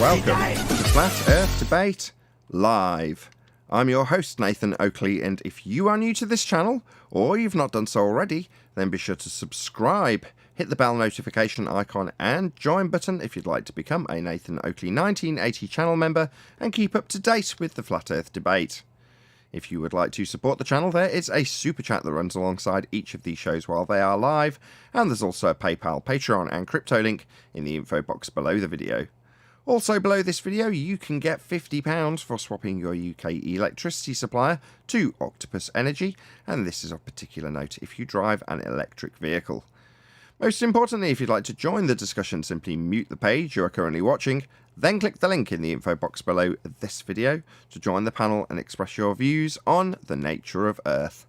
Welcome to Flat Earth Debate Live. I'm your host, Nathan Oakley, and if you are new to this channel, or you've not done so already, then be sure to subscribe, hit the bell notification icon and join button if you'd like to become a Nathan Oakley 1980 channel member and keep up to date with the Flat Earth Debate. If you would like to support the channel, there is a super chat that runs alongside each of these shows while they are live, and there's also a PayPal, Patreon and crypto link in the info box below the video. Also below this video, you can get £50 for swapping your UK electricity supplier to Octopus Energy, and this is of particular note if you drive an electric vehicle. Most importantly, if you'd like to join the discussion, simply mute the page you are currently watching, then click the link in the info box below this video to join the panel and express your views on the nature of Earth.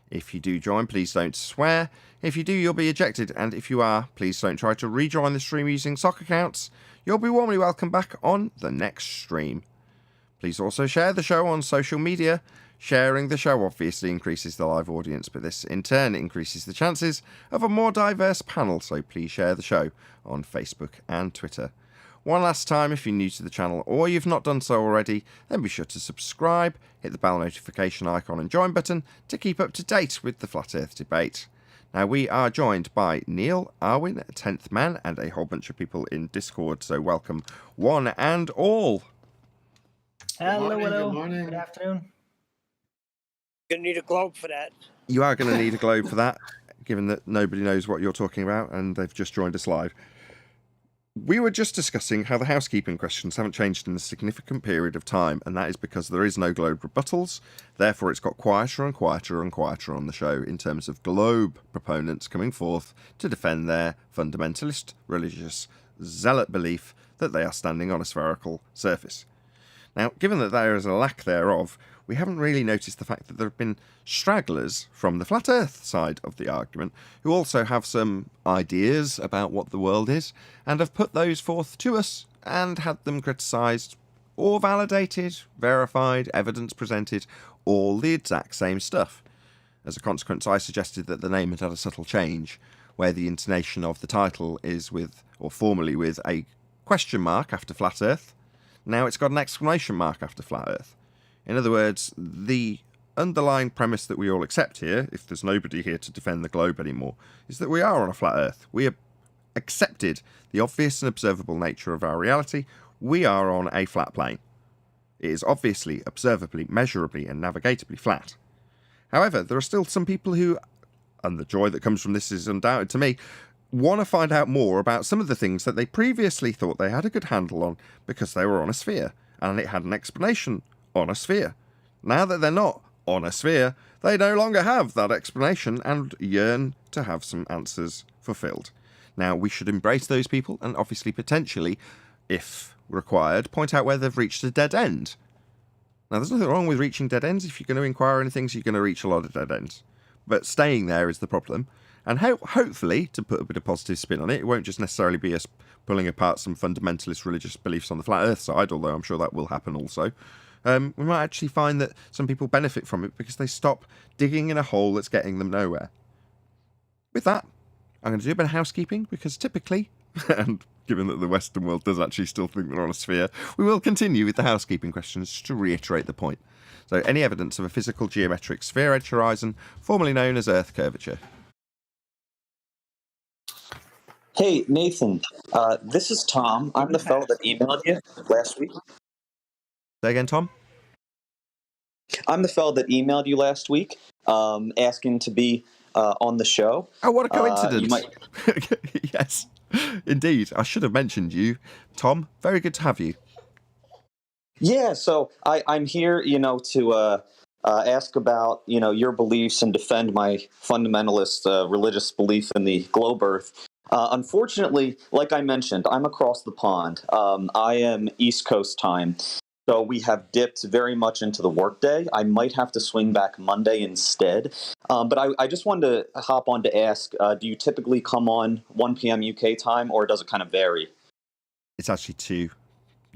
If you do join, please don't swear. If you do, you'll be ejected, and if you are, please don't try to rejoin the stream using sock accounts. You'll be warmly welcome back on the next stream. Please also share the show on social media. Sharing the show obviously increases the live audience, but this in turn increases the chances of a more diverse panel, so please share the show on Facebook and Twitter. One last time, if you're new to the channel or you've not done so already, then be sure to subscribe, hit the bell notification icon and join button to keep up to date with the Flat Earth Debate. Now, we are joined by Neil, Arwin, 10th Man, and a whole bunch of people in Discord, so welcome one and all. Hello, Good morning. Good afternoon. Gonna need a globe for that. You are going to need a globe for that, given that nobody knows what you're talking about and they've just joined us live. We were just discussing how the housekeeping questions haven't changed in a significant period of time, and that is because there is no globe rebuttals. Therefore, it's got quieter and quieter and quieter on the show in terms of globe proponents coming forth to defend their fundamentalist, religious, zealot belief that they are standing on a spherical surface. Now, given that there is a lack thereof, we haven't really noticed the fact that there have been stragglers from the flat earth side of the argument who also have some ideas about what the world is and have put those forth to us and had them criticised or validated, verified, evidence presented, all the exact same stuff. As a consequence, I suggested that the name had a subtle change, where the intonation of the title is with, or formerly with, a question mark after flat earth. Now it's got an exclamation mark after flat earth. In other words, the underlying premise that we all accept here, if there's nobody here to defend the globe anymore, is that we are on a flat earth. We have accepted the obvious and observable nature of our reality. We are on a flat plane. It is obviously, observably, measurably and navigatably flat. However, there are still some people who, and the joy that comes from this is undoubted to me, want to find out more about some of the things that they previously thought they had a good handle on because they were on a sphere, and it had an explanation on a sphere. Now that they're not on a sphere, they no longer have that explanation and yearn to have some answers fulfilled. Now, we should embrace those people and obviously potentially, if required, point out where they've reached a dead end. Now, there's nothing wrong with reaching dead ends. If you're going to inquire into things, you're going to reach a lot of dead ends. But staying there is the problem. And hopefully, to put a bit of positive spin on it, it won't just necessarily be us pulling apart some fundamentalist religious beliefs on the flat earth side, although I'm sure that will happen also. We might actually find that some people benefit from it because they stop digging in a hole that's getting them nowhere. With that, I'm going to do a bit of housekeeping because typically, and given that the Western world does actually still think they're on a sphere, we will continue with the housekeeping questions just to reiterate the point. So, any evidence of a physical geometric sphere edge horizon, formerly known as Earth curvature? Hey, Nathan, this is Tom. I'm the fellow that emailed you last week. Say again, Tom? I'm the fellow that emailed you last week, asking to be on the show. Oh, what a coincidence. Yes, indeed. I should have mentioned you, Tom. Very good to have you. Yeah, so I'm here, to ask about, your beliefs and defend my fundamentalist religious belief in the globe Earth. Unfortunately, like I mentioned, I'm across the pond. I am East Coast time. So we have dipped very much into the workday. I might have to swing back Monday instead. But I just wanted to hop on to ask, do you typically come on 1 p.m. UK time, or does it kind of vary? It's actually 2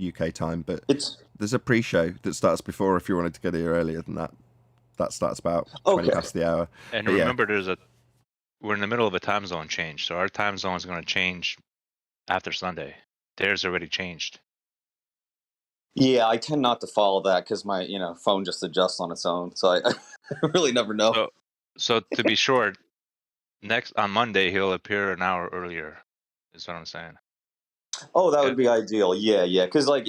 UK time, but there's a pre-show that starts before if you wanted to get here earlier than that. That starts about 20 past the hour. And remember, we're in the middle of a time zone change, so our time zone is going to change after Sunday. Theirs already changed. Yeah, I tend not to follow that because my phone just adjusts on its own, so I really never know. So to be short, on Monday he'll appear an hour earlier. Is what I'm saying. Oh, that Yeah. would be ideal. Yeah, because I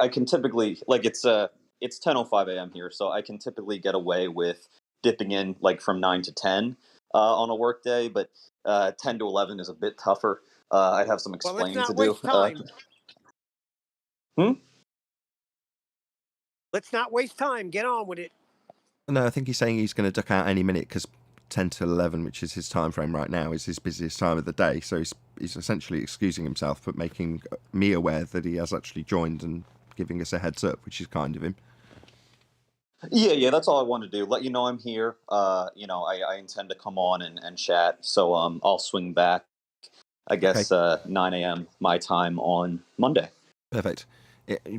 can typically it's 10:05 a.m. here, so I can typically get away with dipping in from 9 to 10 on a work day, but 10 to 11 is a bit tougher. I'd have some Well, let's explaining to not do. waste time. Let's not waste time. Get on with it. No, I think he's saying he's going to duck out any minute because 10 to 11, which is his time frame right now, is his busiest time of the day. So he's essentially excusing himself, but making me aware that he has actually joined and giving us a heads up, which is kind of him. Yeah, that's all I wanted to do. Let you know I'm here. I intend to come on and chat, so I'll swing back, I guess, 9 a.m. my time on Monday. Perfect.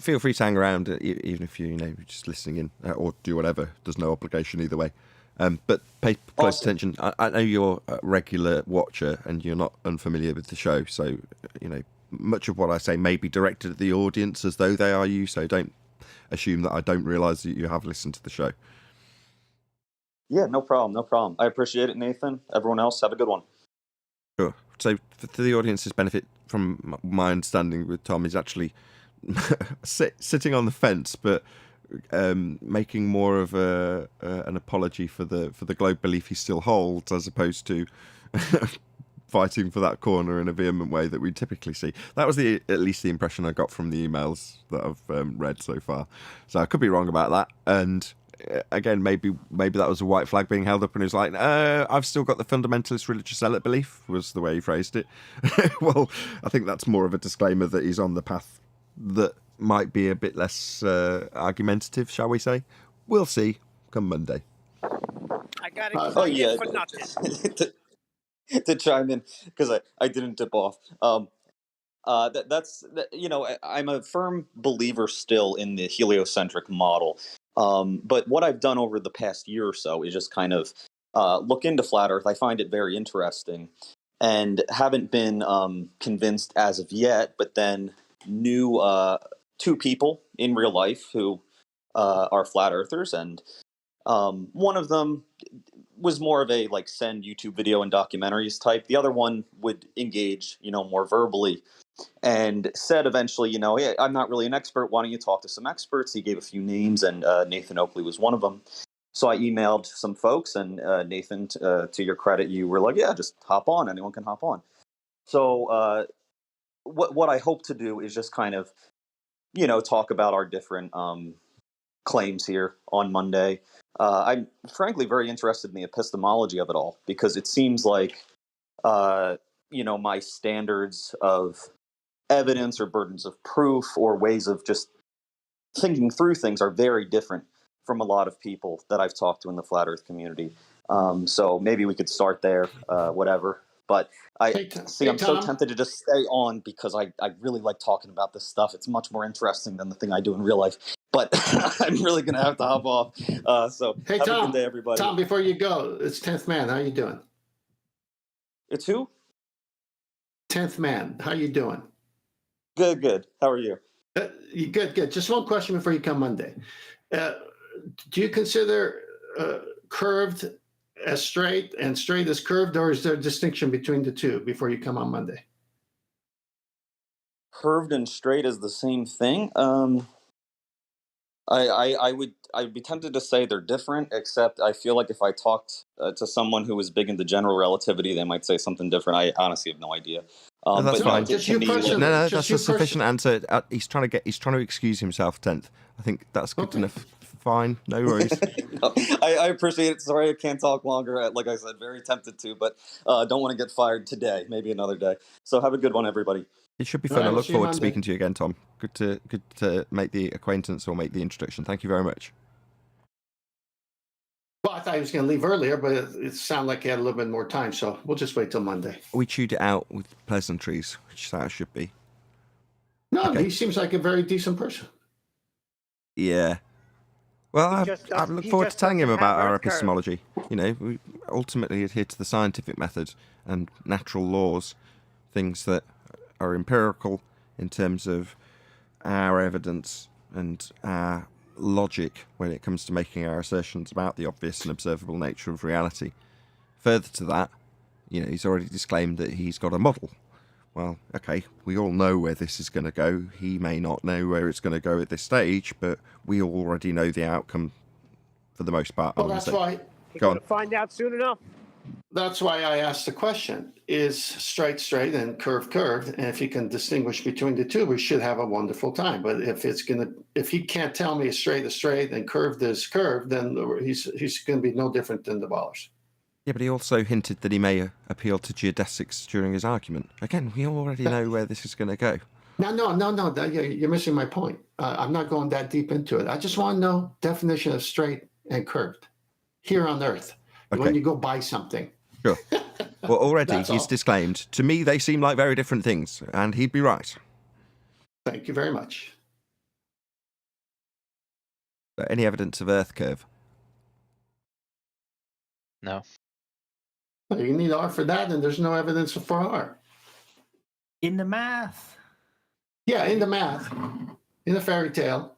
Feel free to hang around, even if you're just listening in, or do whatever. There's no obligation either way. But pay close attention. I know you're a regular watcher and you're not unfamiliar with the show, so much of what I say may be directed at the audience as though they are you. So don't assume that I don't realise that you have listened to the show. Yeah, no problem. I appreciate it, Nathan. Everyone else, have a good one. Sure. So for the audience's benefit, from my understanding with Tom, he's actually sitting on the fence, but making more of an apology for the globe belief he still holds, as opposed to fighting for that corner in a vehement way that we typically see. That was at least the impression I got from the emails that I've read so far. So I could be wrong about that. And again, maybe that was a white flag being held up, and he was like, I've still got the fundamentalist religious zealot belief, was the way he phrased it. Well, I think that's more of a disclaimer that he's on the path that might be a bit less argumentative, shall we say. We'll see come Monday. I got excited for nothing. to chime in, because I didn't dip off. I'm a firm believer still in the heliocentric model. But what I've done over the past year or so is just kind of look into flat Earth. I find it very interesting, and haven't been convinced as of yet. But then knew two people in real life who are flat earthers, and one of them was more of a send YouTube video and documentaries type. The other one would engage, more verbally, and said eventually, hey, I'm not really an expert. Why don't you talk to some experts? He gave a few names, and Nathan Oakley was one of them. So I emailed some folks, and Nathan, to your credit, you were like, yeah, just hop on. Anyone can hop on. So what I hope to do is just kind of, talk about our different claims here on Monday. I'm frankly very interested in the epistemology of it all, because it seems like, my standards of evidence or burdens of proof or ways of just thinking through things are very different from a lot of people that I've talked to in the flat Earth community. So maybe we could start there, whatever. But I'm so tempted to just stay on, because I really like talking about this stuff. It's much more interesting than the thing I do in real life. But I'm really going to have to hop off. So hey, have Tom, a good day, everybody. Tom, before you go, it's 10th Man. How you doing? It's who? 10th Man. How you doing? Good. How are you? Good. Just one question before you come Monday. Do you consider curved as straight and straight as curved, or is there a distinction between the two before you come on Monday? Curved and straight is the same thing. I'd be tempted to say they're different, except I feel like if I talked to someone who was big into general relativity, they might say something different. I honestly have no idea. That's fine. Just you personally. No, that's a sufficient answer. He's trying to excuse himself, 10th. I think that's good enough. Fine, no worries. No, I appreciate it. Sorry I can't talk longer. Like I said, very tempted to, but don't want to get fired today. Maybe another day. So have a good one, everybody. It should be fun. I look forward to speaking to you again, Tom. Good to make the acquaintance or make the introduction. Thank you very much. Well, I thought he was going to leave earlier, but it sounded like he had a little bit more time, so we'll just wait till Monday. We chewed it out with pleasantries, which is how it should be. No, he seems like a very decent person. Yeah. Well, I look forward to telling him about our epistemology. We ultimately adhere to the scientific method and natural laws, things that are empirical in terms of our evidence and our logic when it comes to making our assertions about the obvious and observable nature of reality. Further to that, he's already disclaimed that he's got a model. Well, okay, we all know where this is going to go. He may not know where it's going to go at this stage, but we already know the outcome for the most part. Well, that's why. You're going to find out soon enough. That's why I asked the question, is straight and curved? And if he can distinguish between the two, we should have a wonderful time. But if he can't tell me straight is straight and curved is curved, then he's going to be no different than the ballers. Yeah, but he also hinted that he may appeal to geodesics during his argument. Again, we already know where this is going to go. No, you're missing my point. I'm not going that deep into it. I just want to know definition of straight and curved here on Earth. Okay. When you go buy something. Sure. Well, already he's disclaimed, to me they seem like very different things, and he'd be right. Thank you very much. Any evidence of Earth curve? No. Well, you need R for that, and there's no evidence for R. In the math. Yeah, in the math. In the fairy tale.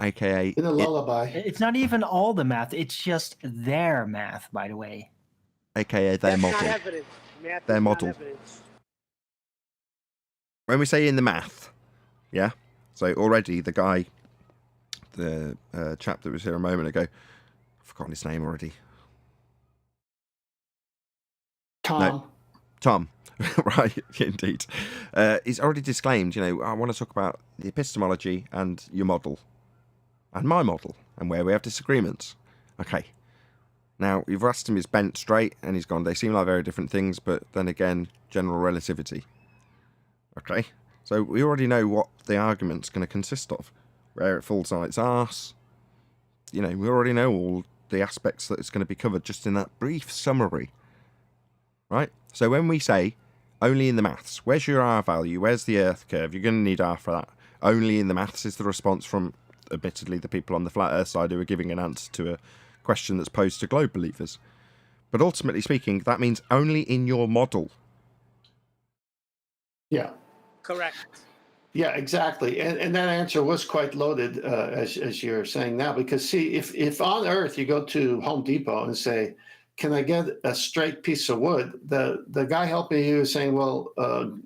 AKA... in a lullaby. It's not even all the math. It's just their math, by the way. AKA their model. Not evidence. Math their is model. not evidence. When we say in the math, yeah? So already the guy, the chap that was here a moment ago, I've forgotten his name already. Tom. No, Tom. Right, indeed. He's already disclaimed, I want to talk about the epistemology and your model. And my model, and where we have disagreements. Okay. Now, you've asked him, is bent straight, and he's gone, they seem like very different things, but then again, general relativity. Okay. So we already know what the argument's going to consist of. Where it falls on its arse. We already know all the aspects that it's going to be covered just in that brief summary. Right? So when we say, only in the maths, where's your R value? Where's the Earth curve? You're going to need R for that. Only in the maths is the response from, admittedly, the people on the flat Earth side who are giving an answer to a question that's posed to globe believers. But ultimately speaking, that means only in your model. Yeah. Correct. Yeah, exactly. And that answer was quite loaded, as you're saying now, because see, if on Earth you go to Home Depot and say, can I get a straight piece of wood? The guy helping you is saying, well,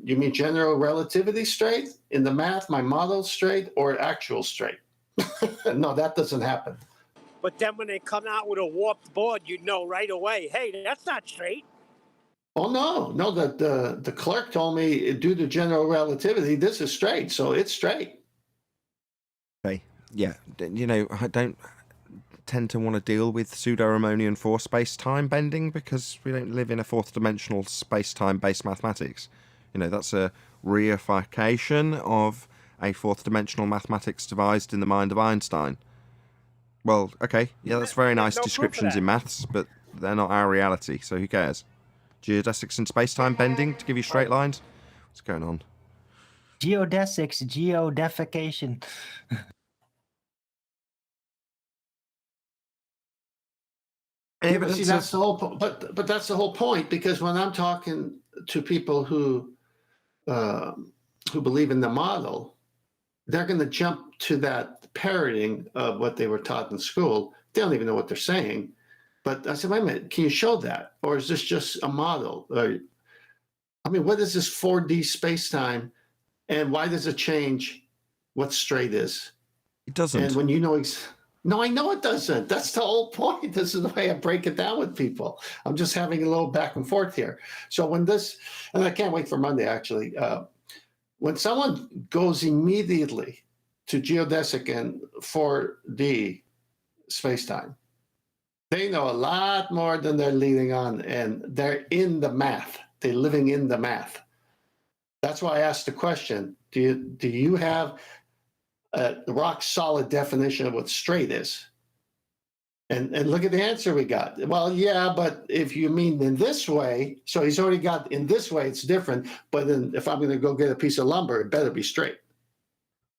you mean general relativity straight? In the math, my model straight or actual straight? No, that doesn't happen. But then when they come out with a warped board, you know right away, hey, that's not straight. Oh, no, the clerk told me due to general relativity, this is straight, so it's straight. Okay, yeah, I don't tend to want to deal with pseudo-Riemannian for space-time bending because we don't live in a fourth-dimensional space-time based mathematics. That's a reification of a fourth-dimensional mathematics devised in the mind of Einstein. Well, okay, yeah, that's very nice descriptions in maths, but they're not our reality, so who cares? Geodesics and space-time bending to give you straight lines? What's going on? Geodesics, geodefecation. Yeah, but see, that's the whole but that's the whole point, because when I'm talking to people who believe in the model, they're going to jump to that parroting of what they were taught in school. They don't even know what they're saying. But I said, wait a minute, can you show that? Or is this just a model? What is this 4D space-time, and why does it change what straight is? It doesn't. And when no, I know it doesn't. That's the whole point. This is the way I break it down with people. I'm just having a little back and forth here. So when and I can't wait for Monday, actually. When someone goes immediately to geodesic and 4D space-time, they know a lot more than they're leading on, and they're in the math. They're living in the math. That's why I asked the question, do you have a rock-solid definition of what straight is? And look at the answer we got. Well, yeah, but if you mean in this way, so he's already got in this way, it's different. But then if I'm going to go get a piece of lumber, it better be straight.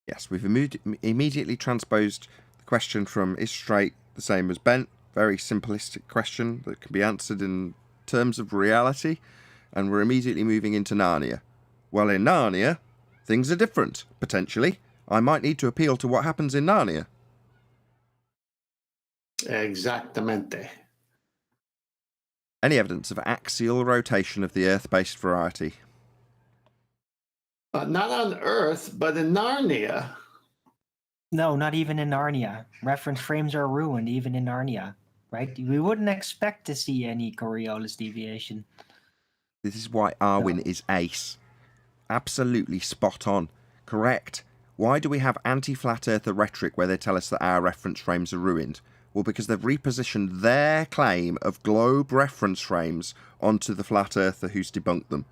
Yes, we've immediately transposed the question from is straight the same as bent? Very simplistic question that can be answered in terms of reality. And we're immediately moving into Narnia. Well, in Narnia, things are different, potentially. I might need to appeal to what happens in Narnia. Exactamente. Any evidence of axial rotation of the Earth-based variety? Not on Earth, but in Narnia. No, not even in Narnia. Reference frames are ruined even in Narnia, right? We wouldn't expect to see any Coriolis deviation. This is why Arwin is ace. Absolutely spot on. Correct. Why do we have anti-flat earther rhetoric where they tell us that our reference frames are ruined? Well, because they've repositioned their claim of globe reference frames onto the flat earther who's debunked them.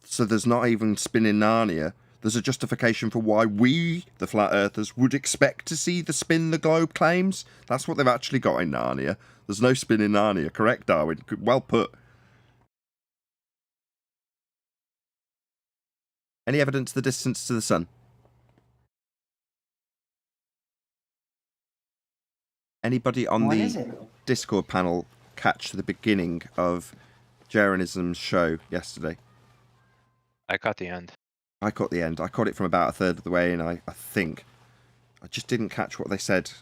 So there's not even spin in Narnia. There's a justification for why we, the flat earthers, would expect to see the spin the globe claims. That's what they've actually got in Narnia. There's no spin in Narnia. Correct, Darwin? Well put. Any evidence of the distance to the sun? Anybody on What the is it? Discord panel catch the beginning of Jeranism's show yesterday? I caught the end. I caught the end. I caught it from about a third of the way in, I think. I just didn't catch what they said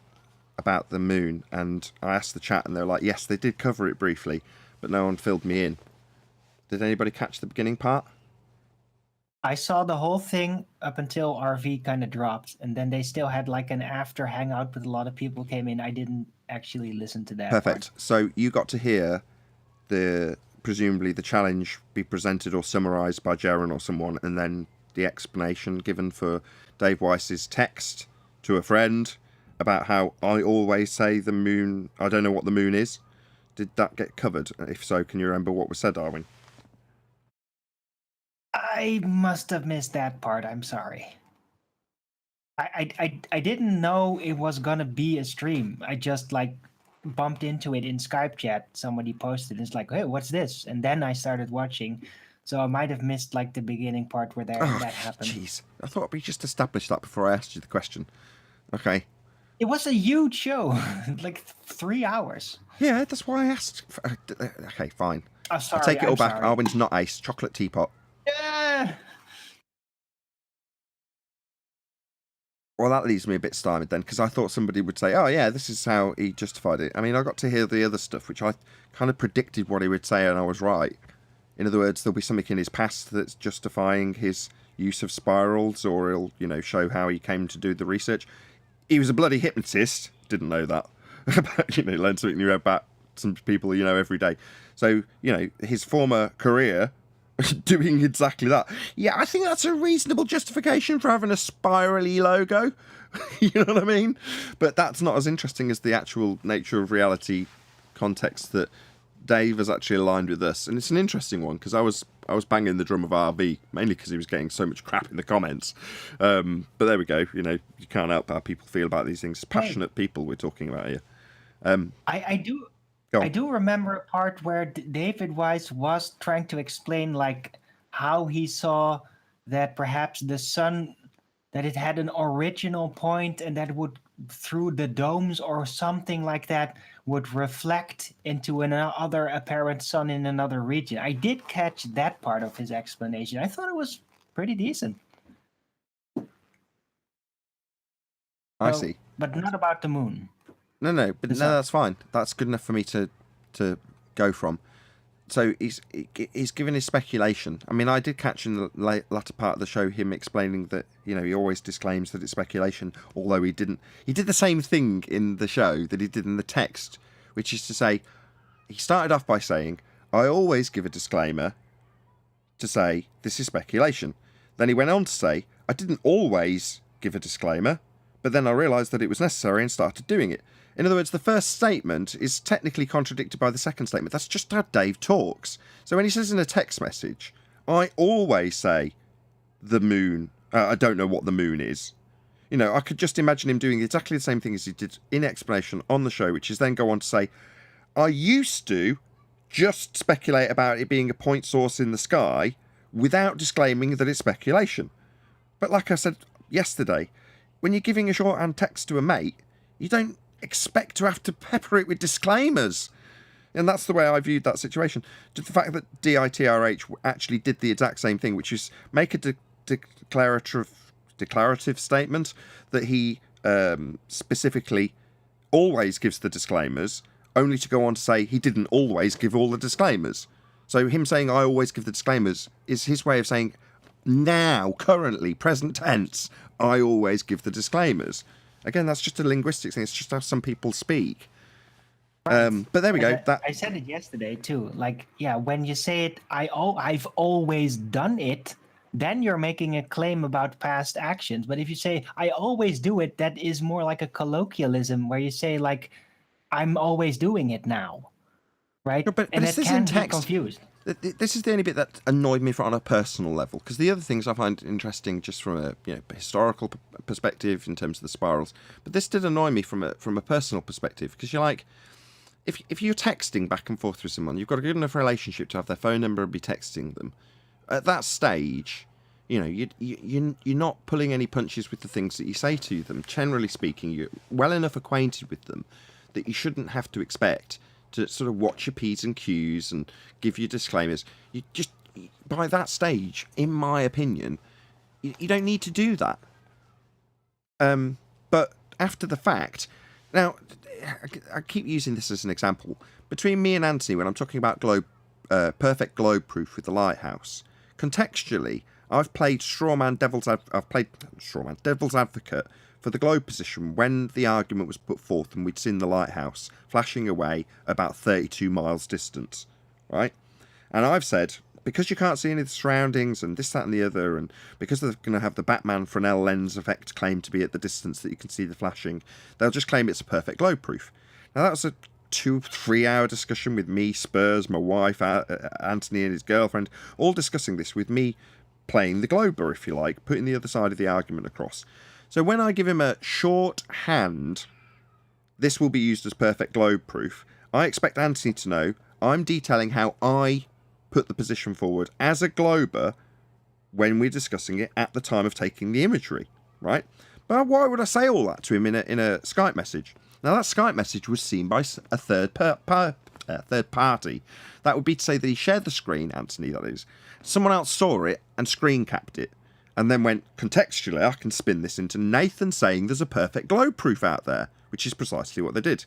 about the moon, and I asked the chat, and they were like, yes, they did cover it briefly, but no one filled me in. Did anybody catch the beginning part? I saw the whole thing up until RV kind of dropped, and then they still had like an after hangout with a lot of people came in. I didn't actually listen to that. Perfect. So you got to hear presumably the challenge be presented or summarised by Jaren or someone, and then the explanation given for Dave Weiss's text to a friend about how I always say the moon, I don't know what the moon is. Did that get covered? If so, can you remember what was said, Darwin? I must have missed that part. I'm sorry. I didn't know it was gonna be a stream. I just like bumped into it in Skype chat. Somebody posted. It's like, hey, what's this? And then I started watching. So I might have missed like the beginning part where that happened. Jeez, I thought we just established that before I asked you the question. Okay. It was a huge show, like 3 hours. Yeah, that's why I asked. Okay, fine. Oh, sorry, I'll take it all I'm back. sorry. Arwen's not ace. Chocolate teapot. Yeah. Well, that leaves me a bit stymied then, because I thought somebody would say, oh, yeah, this is how he justified it. I mean, I got to hear the other stuff, which I kind of predicted what he would say, and I was right. In other words, there'll be something in his past that's justifying his use of spirals, or he'll, show how he came to do the research. He was a bloody hypnotist. Didn't know that. But, learn something new about some people every day. So, his former career doing exactly that. Yeah, I think that's a reasonable justification for having a spirally logo. You know what I mean? But that's not as interesting as the actual nature of reality context that Dave has actually aligned with us. And it's an interesting one, because I was banging the drum of RV, mainly because he was getting so much crap in the comments. But there we go. You can't help how people feel about these things. It's passionate people we're talking about here. I do remember a part where David Weiss was trying to explain like how he saw that perhaps the sun, that it had an original point and that would, through the domes or something like that, would reflect into another apparent sun in another region. I did catch that part of his explanation. I thought it was pretty decent. I see. But not about the moon. No, but no, that's fine. That's good enough for me to go from. So he's given his speculation. I mean, I did catch in the latter part of the show him explaining that he always disclaims that it's speculation, although he didn't. He did the same thing in the show that he did in the text, which is to say, he started off by saying, "I always give a disclaimer to say this is speculation." Then he went on to say, "I didn't always give a disclaimer, but then I realised that it was necessary and started doing it." In other words, the first statement is technically contradicted by the second statement. That's just how Dave talks. So when he says in a text message, "I always say the moon, I don't know what the moon is," I could just imagine him doing exactly the same thing as he did in explanation on the show, which is then go on to say, "I used to just speculate about it being a point source in the sky without disclaiming that it's speculation." But like I said yesterday, when you're giving a shorthand text to a mate, you don't expect to have to pepper it with disclaimers. And that's the way I viewed that situation. Just the fact that DITRH actually did the exact same thing, which is make a declarative declarative statement that he specifically always gives the disclaimers, only to go on to say he didn't always give all the disclaimers. So him saying I always give the disclaimers is his way of saying now, currently, present tense, I always give the disclaimers. Again, that's just a linguistics thing. It's just how some people speak. But there we go. I said it yesterday too. Like, yeah, when you say it, I've always done it, then you're making a claim about past actions. But if you say I always do it, that is more like a colloquialism where you say like I'm always doing it now, right? No, but and is that this can in be text? confused. This is the only bit that annoyed me on a personal level, because the other things I find interesting just from a historical perspective in terms of the spirals, but this did annoy me from a personal perspective, because you're like, if you're texting back and forth with someone, you've got a good enough relationship to have their phone number and be texting them. At that stage, you're not pulling any punches with the things that you say to them. Generally speaking, you're well enough acquainted with them that you shouldn't have to expect to sort of watch your P's and Q's and give you disclaimers. You just, by that stage, in my opinion, you don't need to do that. But after the fact, now, I keep using this as an example. Between me and Anthony, when I'm talking about perfect globe proof with the lighthouse, contextually, I've played devil's advocate for the globe position when the argument was put forth and we'd seen the lighthouse flashing away about 32 miles distance, right? And I've said, because you can't see any of the surroundings and this, that and the other, and because they're going to have the Batman Fresnel lens effect claim to be at the distance that you can see the flashing, they'll just claim it's a perfect globe proof. Now that was a 2-3 hour discussion with me, Spurs, my wife, Anthony and his girlfriend, all discussing this with me playing the glober, if you like, putting the other side of the argument across. So when I give him a shorthand, this will be used as perfect globe proof, I expect Anthony to know I'm detailing how I put the position forward as a glober when we're discussing it at the time of taking the imagery, right? But why would I say all that to him in a Skype message? Now that Skype message was seen by a third party. That would be to say that he shared the screen, Anthony, that is. Someone else saw it and screen capped it. And then went, contextually, I can spin this into Nathan saying there's a perfect globe proof out there, which is precisely what they did.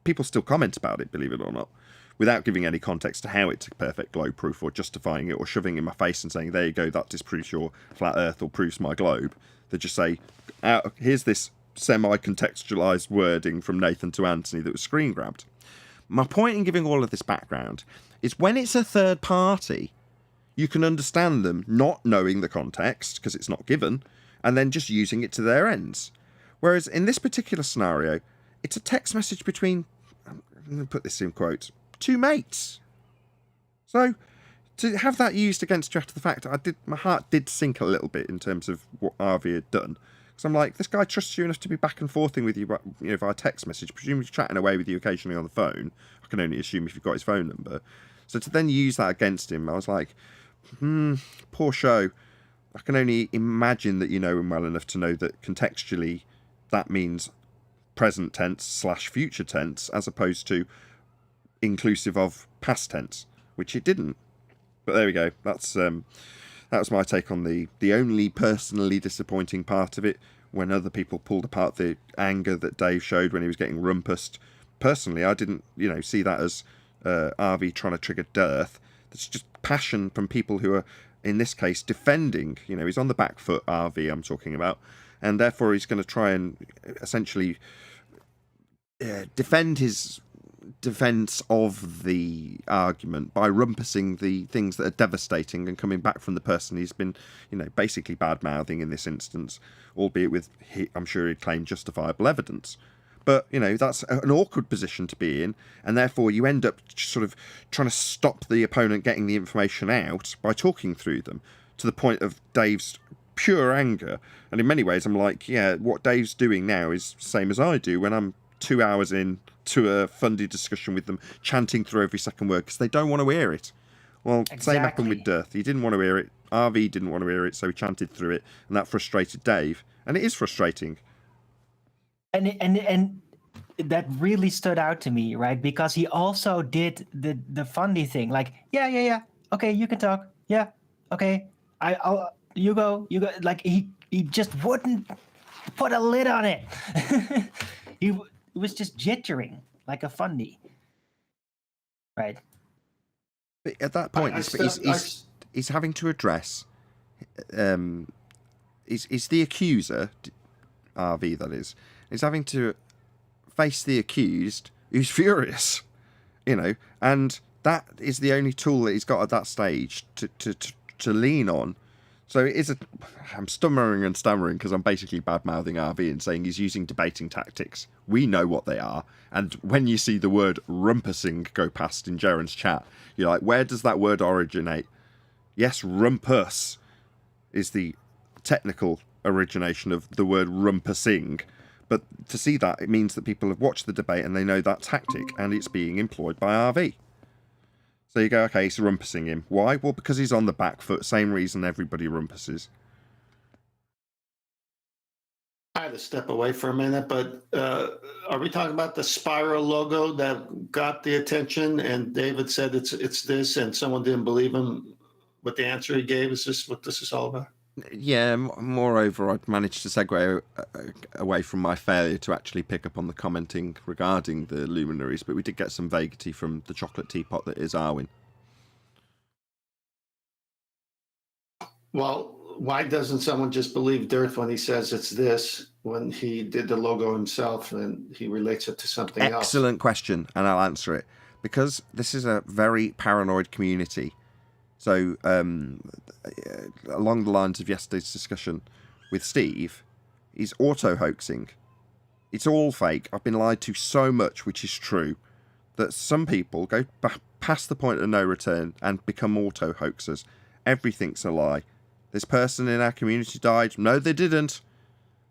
People still comment about it, believe it or not, without giving any context to how it's a perfect globe proof or justifying it or shoving it in my face and saying, there you go, that disproves your flat earth or proves my globe. They just say, here's this semi-contextualized wording from Nathan to Anthony that was screen grabbed. My point in giving all of this background is when it's a third party, you can understand them not knowing the context because it's not given and then just using it to their ends. Whereas in this particular scenario, it's a text message between, I'm going to put this in quotes, two mates. So to have that used against you after the fact, my heart did sink a little bit in terms of what Harvey had done. Because I'm like, this guy trusts you enough to be back and forthing with you, via text message, presumably chatting away with you occasionally on the phone. I can only assume if you've got his phone number. So to then use that against him, I was like, poor show. I can only imagine that you know him well enough to know that contextually that means present tense / future tense as opposed to inclusive of past tense, which it didn't. But there we go. That was my take on the only personally disappointing part of it, when other people pulled apart the anger that Dave showed when he was getting rumpused. Personally, I didn't see that as RV trying to trigger dearth. It's just passion from people who are, in this case, defending. He's on the back foot, RV I'm talking about, and therefore he's going to try and essentially defend his defense of the argument by rumpusing the things that are devastating and coming back from the person he's been, basically bad-mouthing in this instance, albeit with, I'm sure he'd claim justifiable evidence. But, that's an awkward position to be in, and therefore you end up sort of trying to stop the opponent getting the information out by talking through them, to the point of Dave's pure anger. And in many ways, I'm like, yeah, what Dave's doing now is the same as I do when I'm 2 hours in to a funded discussion with them, chanting through every second word, because they don't want to hear it. Well, Exactly. Same happened with Dearth. He didn't want to hear it. RV didn't want to hear it, so he chanted through it, and that frustrated Dave. And it is frustrating. And that really stood out to me, right? Because he also did the funny thing, like, yeah, okay, you can talk, yeah, okay, I'll you go, like he he just wouldn't put a lid on it. He was just jittering like a fundy. Right. But at that point, he's having to address. He's the accuser, RV that is. He's having to face the accused, who's furious, and that is the only tool that he's got at that stage to lean on. So it is I'm stammering because I'm basically bad-mouthing RV and saying he's using debating tactics. We know what they are, and when you see the word rumpusing go past in Jaren's chat, you're like, where does that word originate? Yes, rumpus is the technical origination of the word rumpusing, but to see that, it means that people have watched the debate and they know that tactic, and it's being employed by RV. So you go, okay, he's rumpusing him. Why? Well, because he's on the back foot. Same reason everybody rumpuses. I had to step away for a minute, but are we talking about the spiral logo that got the attention? And David said it's this, and someone didn't believe him with the answer he gave. Is this what this is all about? Yeah, moreover, I'd managed to segue away from my failure to actually pick up on the commenting regarding the luminaries, but we did get some vaguety from the chocolate teapot that is Arwen. Well, why doesn't someone just believe DITRH when he says it's this, when he did the logo himself and he relates it to something else? Excellent question, and I'll answer it. Because this is a very paranoid community. So, along the lines of yesterday's discussion with Steve, he's auto-hoaxing. It's all fake. I've been lied to so much, which is true, that some people go past the point of no return and become auto-hoaxers. Everything's a lie. This person in our community died. No, they didn't.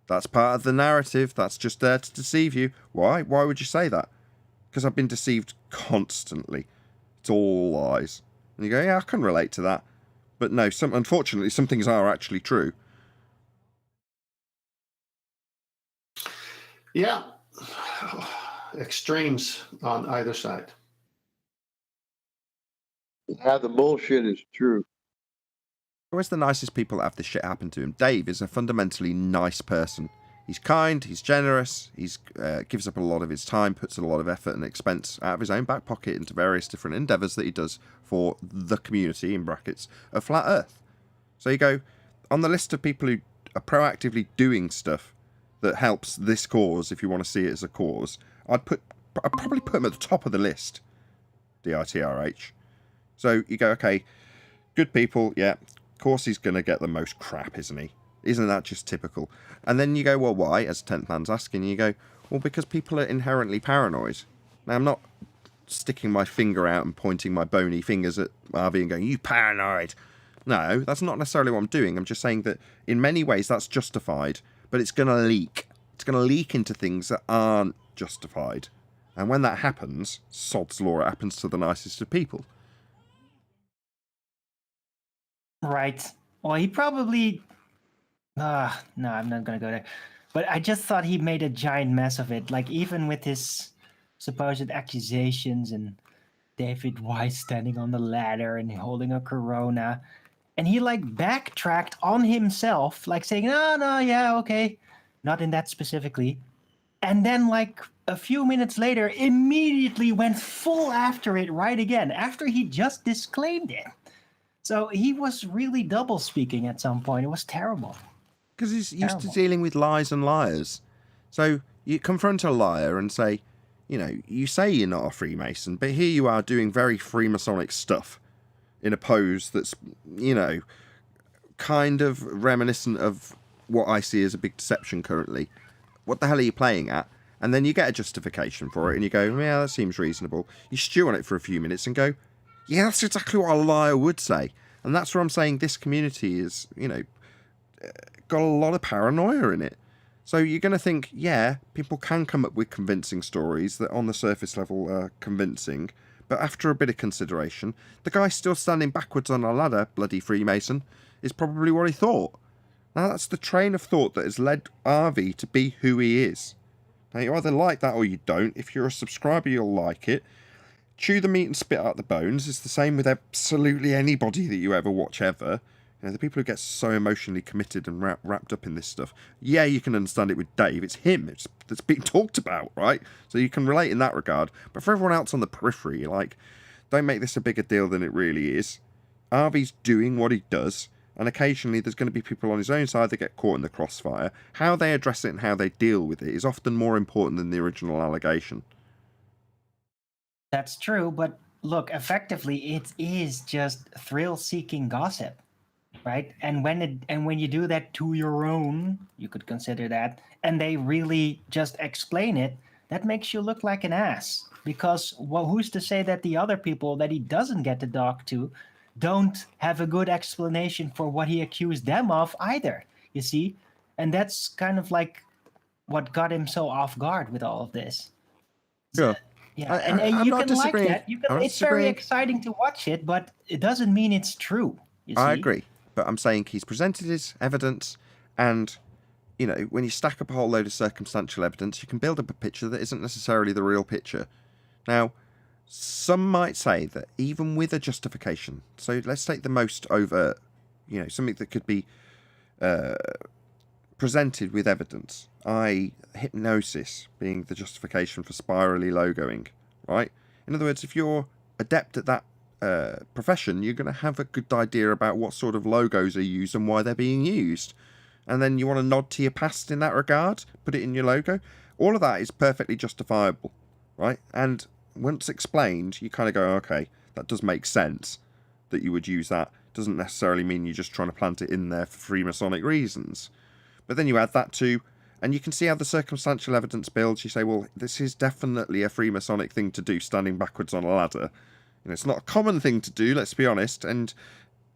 That's part of the narrative. That's just there to deceive you. Why? Why would you say that? Because I've been deceived constantly. It's all lies. And you go, yeah, I can relate to that. But no, unfortunately, some things are actually true. Yeah. Extremes on either side. Yeah, the bullshit is true. Always the nicest people that have this shit happen to him. Dave is a fundamentally nice person. He's kind, he's generous, he's gives up a lot of his time, puts a lot of effort and expense out of his own back pocket into various different endeavours that he does for the community, in brackets, of Flat Earth. So you go, on the list of people who are proactively doing stuff that helps this cause, if you want to see it as a cause, I'd probably put him at the top of the list, DITRH. So you go, okay, good people, yeah, of course he's going to get the most crap, isn't he? Isn't that just typical? And then you go, well, why? As 10th Man's asking, you go, well, because people are inherently paranoid. Now, I'm not sticking my finger out and pointing my bony fingers at RV and going, you paranoid. No, that's not necessarily what I'm doing. I'm just saying that in many ways that's justified, but it's going to leak. It's going to leak into things that aren't justified. And when that happens, sod's law, it happens to the nicest of people. Right. Well, he probably... no, I'm not going to go there. But I just thought he made a giant mess of it. Like, even with his supposed accusations and David Weiss standing on the ladder and holding a corona. And he, like, backtracked on himself, like saying, no, yeah, okay. Not in that specifically. And then, like, a few minutes later, immediately went full after it right again, after he just disclaimed it. So he was really double speaking at some point. It was terrible. Because he's used to dealing with lies and liars. So you confront a liar and say, you say you're not a Freemason, but here you are doing very Freemasonic stuff in a pose that's, kind of reminiscent of what I see as a big deception currently. What the hell are you playing at? And then you get a justification for it and you go, yeah, that seems reasonable. You stew on it for a few minutes and go, yeah, that's exactly what a liar would say. And that's where I'm saying this community is, got a lot of paranoia in it. So you're going to think, yeah, people can come up with convincing stories that on the surface level are convincing, but after a bit of consideration, the guy still standing backwards on a ladder, bloody Freemason, is probably what he thought. Now that's the train of thought that has led RV to be who he is. Now you either like that or you don't. If you're a subscriber, you'll like it. Chew the meat and spit out the bones. It's the same with absolutely anybody that you ever watch ever. You know, the people who get so emotionally committed and wrapped up in this stuff. Yeah, you can understand it with Dave. It's him. That's being talked about, right? So you can relate in that regard. But for everyone else on the periphery, like, don't make this a bigger deal than it really is. Harvey's doing what he does, and occasionally there's going to be people on his own side that get caught in the crossfire. How they address it and how they deal with it is often more important than the original allegation. That's true, but look, effectively, it is just thrill-seeking gossip, right? And when you do that to your own, you could consider that, and they really just explain it, that makes you look like an ass. Because, well, who's to say that the other people that he doesn't get to talk to don't have a good explanation for what he accused them of either, you see? And that's kind of like what got him so off guard with all of this. Sure. Yeah, I'm you not can like disagreeing. that. I'm not It's very disagreeing. exciting to watch it, but it doesn't mean it's true. You see? I agree, but I'm saying he's presented his evidence, and, you know, when you stack up a whole load of circumstantial evidence, you can build up a picture that isn't necessarily the real picture. Now, some might say that even with a justification, so let's take the most overt, you know, something that could be presented with evidence, i.e. hypnosis being the justification for spirally logoing, right? In other words, if you're adept at that profession, you're going to have a good idea about what sort of logos are used and why they're being used. And then you want to nod to your past in that regard, put it in your logo. All of that is perfectly justifiable, right? And once explained, you kind of go, okay, that does make sense that you would use that. Doesn't necessarily mean you're just trying to plant it in there for Freemasonic reasons. But then you add that to, and you can see how the circumstantial evidence builds. You say, well, this is definitely a Freemasonic thing to do, standing backwards on a ladder. You know, it's not a common thing to do, let's be honest. And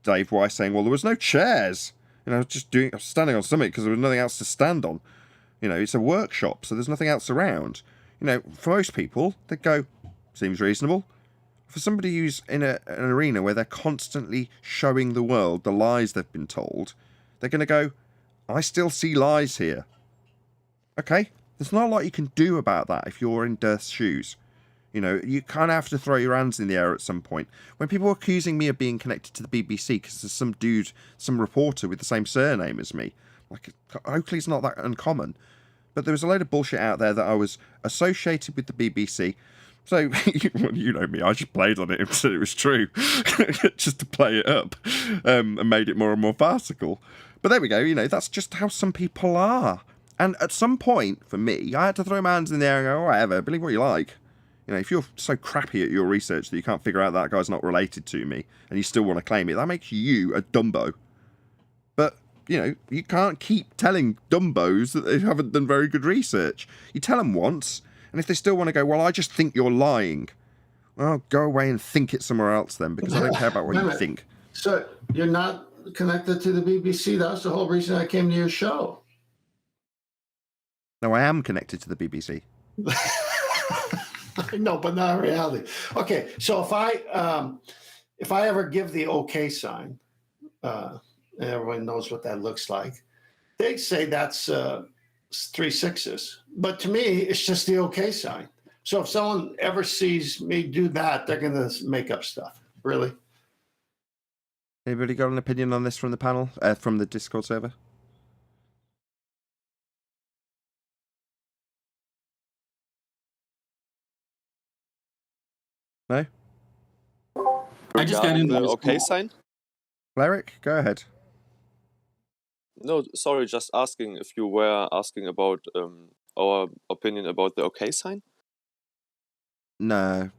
Dave Weiss saying, well, there was no chairs. You know, I was standing on something because there was nothing else to stand on. You know, it's a workshop, so there's nothing else around. You know, for most people, they'd go, seems reasonable. For somebody who's in an arena where they're constantly showing the world the lies they've been told, they're going to go, I still see lies here. Okay, there's not a lot you can do about that if you're in Dirth's shoes. You know, you kind of have to throw your hands in the air at some point. When people are accusing me of being connected to the BBC because there's some dude, some reporter with the same surname as me, like, Oakley's not that uncommon. But there was a load of bullshit out there that I was associated with the BBC. So, you know me, I just played on it and said it was true, just to play it up, and made it more and more farcical. But there we go, you know, that's just how some people are. And at some point, for me, I had to throw my hands in the air and go, whatever, believe what you like. You know, if you're so crappy at your research that you can't figure out that guy's not related to me, and you still want to claim it, that makes you a Dumbo. But, you know, you can't keep telling Dumbos that they haven't done very good research. You tell them once, and if they still want to go, well, I just think you're lying. Well, go away and think it somewhere else then, because I don't care about what you think. So you're not connected to the BBC? That was the whole reason I came to your show. No, I am connected to the BBC. I know, but not in reality. Okay, so if I ever give the okay sign, and everyone knows what that looks like, they say that's 3 6s. But to me, it's just the okay sign. So if someone ever sees me do that, they're going to make up stuff. Really? Anybody got an opinion on this from the panel, from the Discord server? No? I just got into the this okay school. sign. Cleric, go ahead. No, sorry, just asking if you were asking about our opinion about the okay sign. No,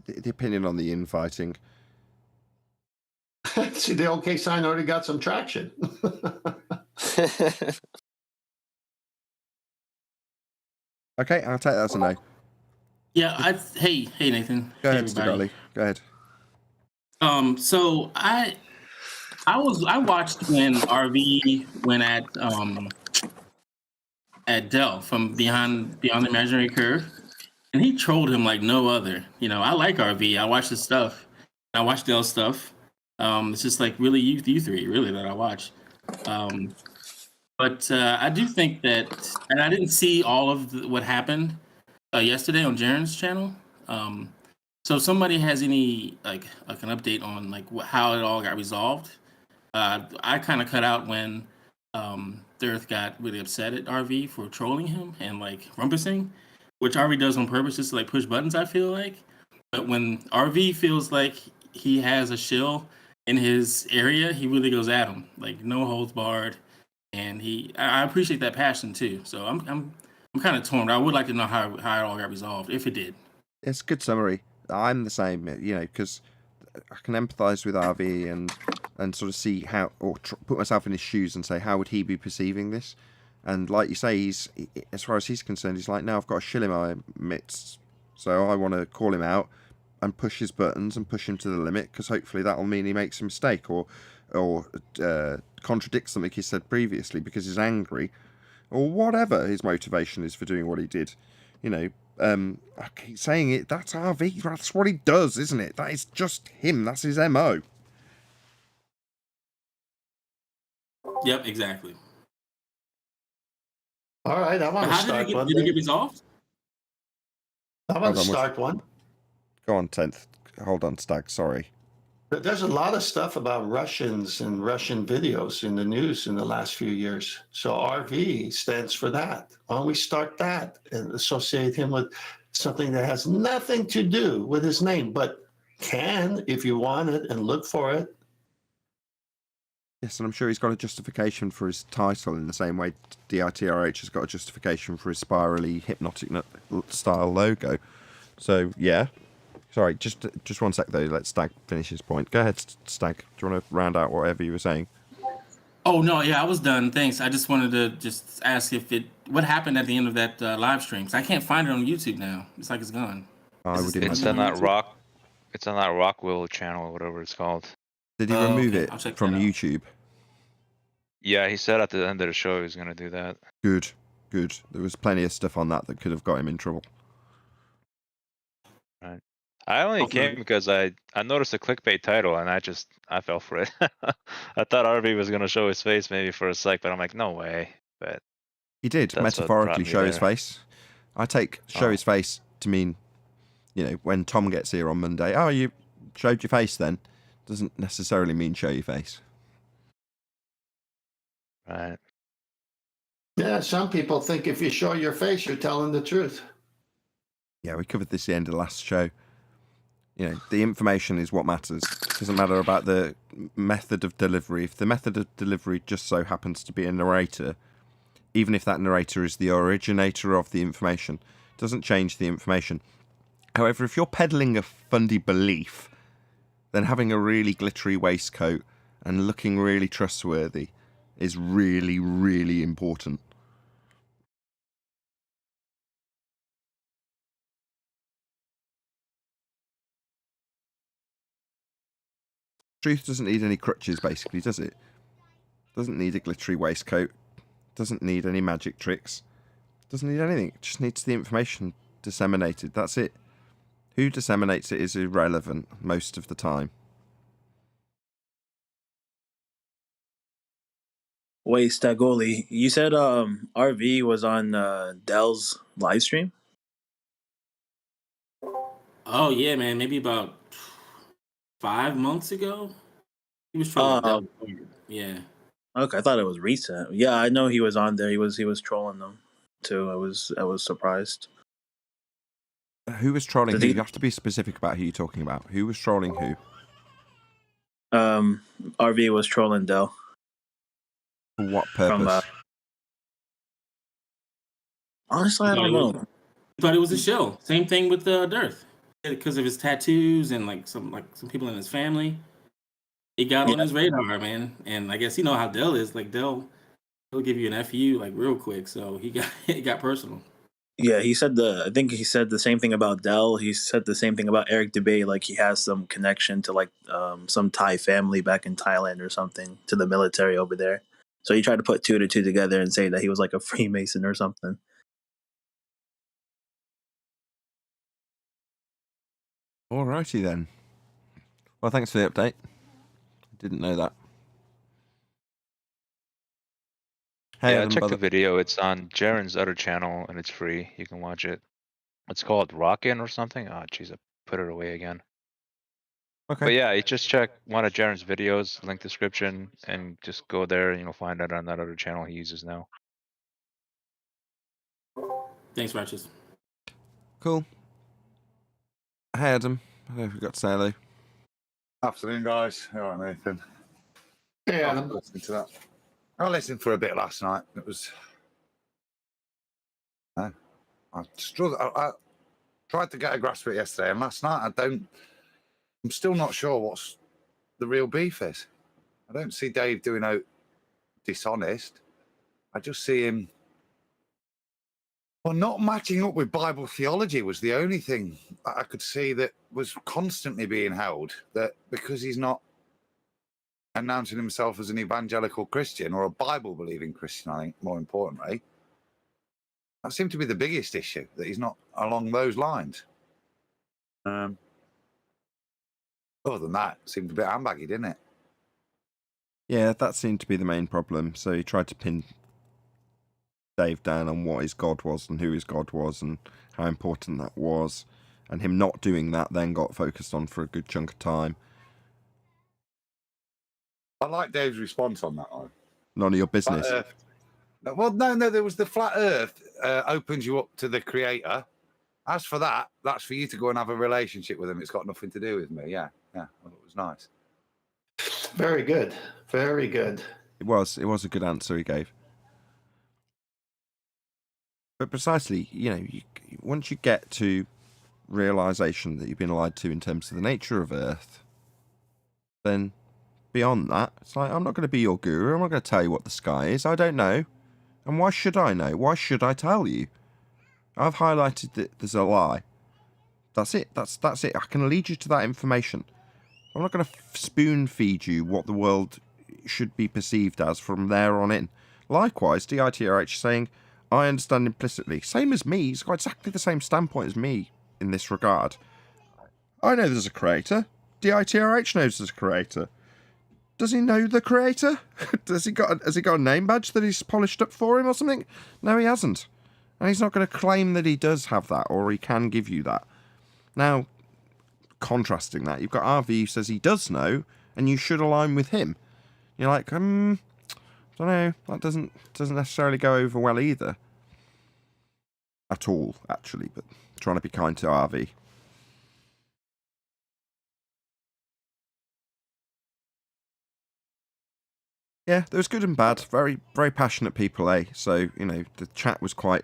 the opinion on the infighting. See, the okay sign already got some traction. Okay, I'll take that as a no. Yeah, hey Nathan. Go Hey, ahead, Mr. everybody. Dolly. Go ahead. So I watched when RV went at Dell from Beyond the Imaginary Curve, and he trolled him like no other. You know, I like RV. I watch his stuff. I watch Dell's stuff. It's just like really you three really that I watch. But I do think that, and I didn't see all of what happened yesterday on Jaren's channel. So if somebody has any like an update on like how it all got resolved, I kind of cut out when DITRH got really upset at RV for trolling him and like rumpusing, which RV does on purpose just to like push buttons, I feel like. But when RV feels like he has a shill in his area, he really goes at him, like no holds barred. And I appreciate that passion too. So I'm kind of torn. I would like to know how it all got resolved, if it did. It's a good summary. I'm the same, because I can empathise with RV and sort of see how, or put myself in his shoes and say, how would he be perceiving this? And like you say, as far as he's concerned, he's like, no, I've got a shill in my midst, so I want to call him out and push his buttons and push him to the limit, because hopefully that'll mean he makes a mistake or contradicts something he said previously because he's angry, or whatever his motivation is for doing what he did. I keep saying it, that's RV, that's what he does, isn't it? That is just him, that's his MO. Yep, exactly. All right, I want to start one. Did it get resolved? I want to start one. Go on, 10th. Hold on, Stag, sorry. There's a lot of stuff about Russians and Russian videos in the news in the last few years. So RV stands for that. Why don't we start that and associate him with something that has nothing to do with his name, but can, if you want it and look for it. Yes, and I'm sure he's got a justification for his title in the same way DITRH has got a justification for his spirally hypnotic style logo. So, yeah. Sorry, just one sec though. Let Stag finish his point. Go ahead, Stag. Do you want to round out whatever you were saying? Oh no, yeah, I was done. Thanks. I just wanted to just ask what happened at the end of that live stream. 'Cause I can't find it on YouTube now. It's like it's gone. It's on that rock. It's on that Rockwell channel or whatever it's called. Did he remove it from YouTube? Yeah, he said at the end of the show he was going to do that. Good. There was plenty of stuff on that could have got him in trouble. Right. I only came because I noticed a clickbait title and I fell for it. I thought RV was going to show his face maybe for a sec, but I'm like, no way. But he did metaphorically show his face. I take show his face to mean, when Tom gets here on Monday, oh, you showed your face then. Doesn't necessarily mean show your face. Right. Yeah, some people think if you show your face, you're telling the truth. Yeah, we covered this at the end of the last show. The information is what matters. It doesn't matter about the method of delivery. If the method of delivery just so happens to be a narrator, even if that narrator is the originator of the information, it doesn't change the information. However, if you're peddling a fundy belief, then having a really glittery waistcoat and looking really trustworthy is really, really important. Truth doesn't need any crutches, basically, does it? Doesn't need a glittery waistcoat. Doesn't need any magic tricks. Doesn't need anything. It just needs the information disseminated. That's it. Who disseminates it is irrelevant most of the time. Wait, Stagoli, you said RV was on Dell's live stream? Oh yeah, man. Maybe about 5 months ago. He was trolling Dell. Yeah. Okay, I thought it was recent. Yeah, I know he was on there. He was trolling them too. I was surprised. Who was trolling who? You have to be specific about who you're talking about. Who was trolling who? RV was trolling Dell. For what purpose? Honestly, I don't know. I thought it was a show. Same thing with DITRH. Because of his tattoos and some people in his family. He got on his radar, man. And I guess you know how Dell is. Like he'll give you an FU like real quick. So it got personal. Yeah, I think he said the same thing about Dell. He said the same thing about Eric Dubay, like he has some connection to some Thai family back in Thailand or something, to the military over there. So he tried to put two to two together and say that he was like a Freemason or something. Alrighty then. Well, thanks for the update. Didn't know that. Hey, yeah, check the video. It's on Jaren's other channel and it's free. You can watch it. It's called Rockin' or something. Oh, jeez, I put it away again. Okay. But yeah, you just check one of Jaren's videos, link description, and just go there and you'll find it on that other channel he uses now. Thanks, Righteous. Cool. Hey, Adam. I don't know if we've got to say hello. Afternoon, guys. All right, Nathan. Hey, I Adam. was listening to that. I listened for a bit last night. It was. I struggled. I tried to get a grasp of it yesterday, and last night I'm still not sure what's the real beef is. I don't see Dave doing out dishonest. I just see him. Well, not matching up with Bible theology was the only thing I could see that was constantly being held. That because he's not announcing himself as an evangelical Christian or a Bible-believing Christian, I think, more importantly, that seemed to be the biggest issue, that he's not along those lines. Other than that, it seemed a bit handbaggy, didn't it? Yeah, that seemed to be the main problem. So he tried to pin Dave down on what his God was and who his God was and how important that was. And him not doing that then got focused on for a good chunk of time. I like Dave's response on that one. None of your business. Well, no, there was the flat earth opens you up to the creator. As for that, that's for you to go and have a relationship with him. It's got nothing to do with me. Yeah, well, it was nice. Very good. Very good. It was a good answer he gave. But precisely, once you get to realization that you've been lied to in terms of the nature of Earth, then beyond that, it's like, I'm not going to be your guru. I'm not going to tell you what the sky is. I don't know. And why should I know? Why should I tell you? I've highlighted that there's a lie. That's it. That's it. I can lead you to that information. I'm not going to spoon feed you what the world should be perceived as from there on in. Likewise, DITRH saying, I understand implicitly. Same as me. He's got exactly the same standpoint as me in this regard. I know there's a creator. DITRH knows there's a creator. Does he know the creator? Has he got a name badge that he's polished up for him or something? No, he hasn't. And he's not going to claim that he does have that or he can give you that. Now, contrasting that, you've got RV who says he does know and you should align with him. You're like, I don't know, that doesn't necessarily go over well either. At all, actually, but trying to be kind to RV. Yeah, there was good and bad. Very, very passionate people, eh? So, the chat was quite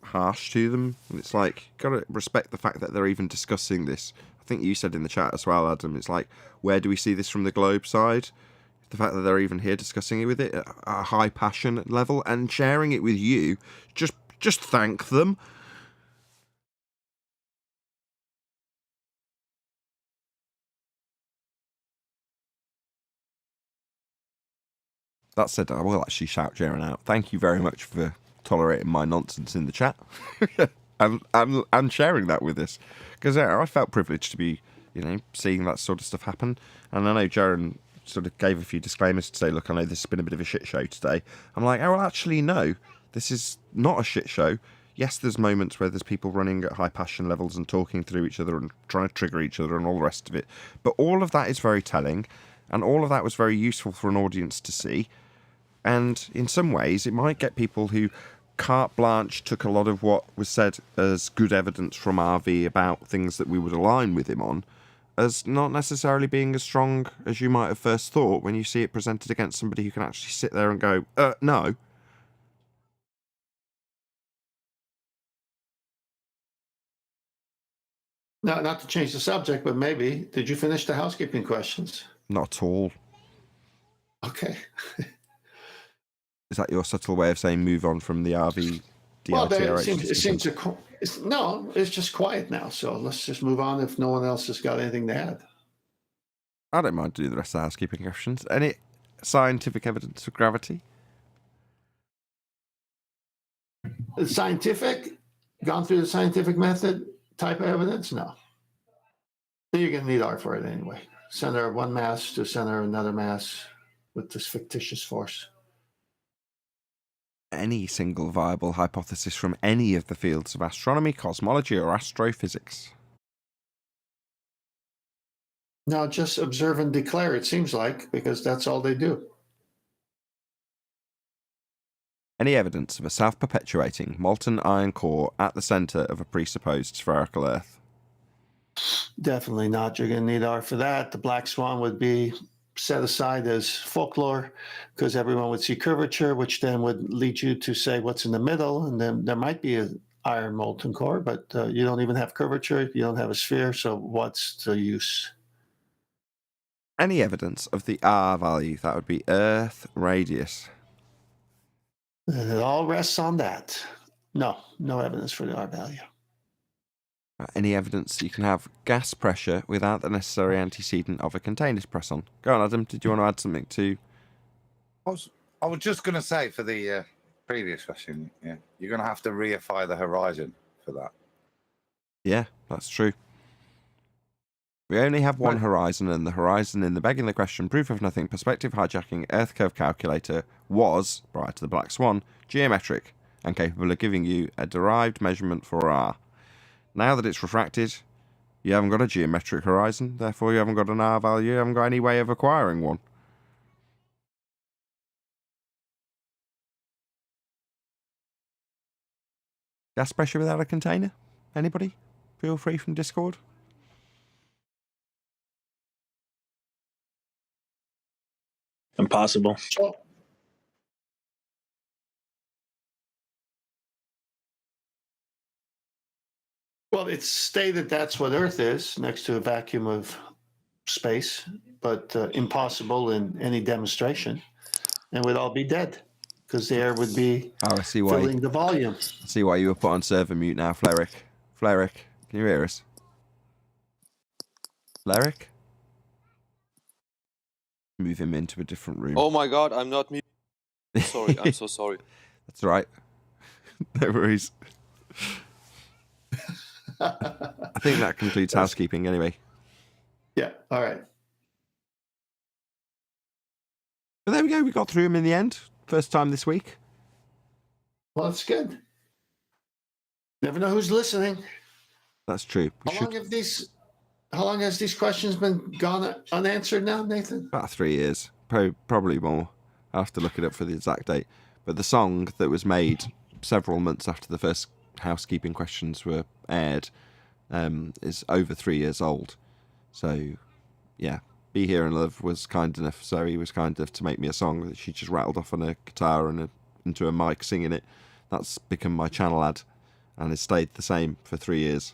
harsh to them. And it's like, got to respect the fact that they're even discussing this. I think you said in the chat as well, Adam, it's like, where do we see this from the globe side? The fact that they're even here discussing it with it at a high passion level and sharing it with you, just thank them. That said, I will actually shout Jaren out. Thank you very much for tolerating my nonsense in the chat and sharing that with us. Because I felt privileged to be, seeing that sort of stuff happen. And I know Jaren sort of gave a few disclaimers to say, look, I know this has been a bit of a shit show today. I'm like, oh, well, actually, no, this is not a shit show. Yes, there's moments where there's people running at high passion levels and talking through each other and trying to trigger each other and all the rest of it. But all of that is very telling. And all of that was very useful for an audience to see. And in some ways, it might get people who carte blanche took a lot of what was said as good evidence from RV about things that we would align with him on, as not necessarily being as strong as you might have first thought when you see it presented against somebody who can actually sit there and go, no. No, not to change the subject, but maybe. Did you finish the housekeeping questions? Not at all. Okay. Is that your subtle way of saying move on from the RV DITRH? Well, it's just quiet now. So let's just move on if no one else has got anything to add. I don't mind doing the rest of the housekeeping questions. Any scientific evidence of gravity? Scientific? Gone through the scientific method type of evidence? No. You're going to need art for it anyway. Center of one mass to center of another mass with this fictitious force. Any single viable hypothesis from any of the fields of astronomy, cosmology, or astrophysics. No, just observe and declare, it seems like, because that's all they do. Any evidence of a self-perpetuating molten iron core at the centre of a presupposed spherical Earth? Definitely not. You're going to need R for that. The black swan would be set aside as folklore because everyone would see curvature, which then would lead you to say what's in the middle. And then there might be an iron molten core, but you don't even have curvature. You don't have a sphere. So what's the use? Any evidence of the R value? That would be Earth radius. And it all rests on that. No evidence for the R value. Any evidence that you can have gas pressure without the necessary antecedent of a container press-on? Go on, Adam. Did you want to add something to? I was just going to say for the previous question, yeah, you're going to have to reify the horizon for that. Yeah, that's true. We only have one horizon, and the horizon in the begging the question, proof of nothing, perspective hijacking, Earth curve calculator was, prior to the black swan, geometric and capable of giving you a derived measurement for R. Now that it's refracted, you haven't got a geometric horizon, therefore you haven't got an R value, you haven't got any way of acquiring one. Gas pressure without a container? Anybody? Feel free from Discord. Impossible. Well, it's stated that's what Earth is, next to a vacuum of space, but impossible in any demonstration. And we'd all be dead because the air would be filling the volume. I see why you were put on server mute now, Fleric. Fleric, can you hear us? Fleric? Move him into a different room. Oh my god, I'm not me. Sorry, I'm so sorry. That's all right. No worries. I think that concludes housekeeping anyway. Yeah, all right. But there we go, we got through him in the end. First time this week. Well, that's good. Never know who's listening. That's true. How long has these questions been gone unanswered now, Nathan? About 3 years. Probably more. I'll have to look it up for the exact date. But the song that was made several months after the first housekeeping questions were aired is over 3 years old. So, yeah. Be Here and Love was kind enough. Zoe was kind enough to make me a song that she just rattled off on a guitar and into a mic singing it. That's become my channel ad and has stayed the same for 3 years.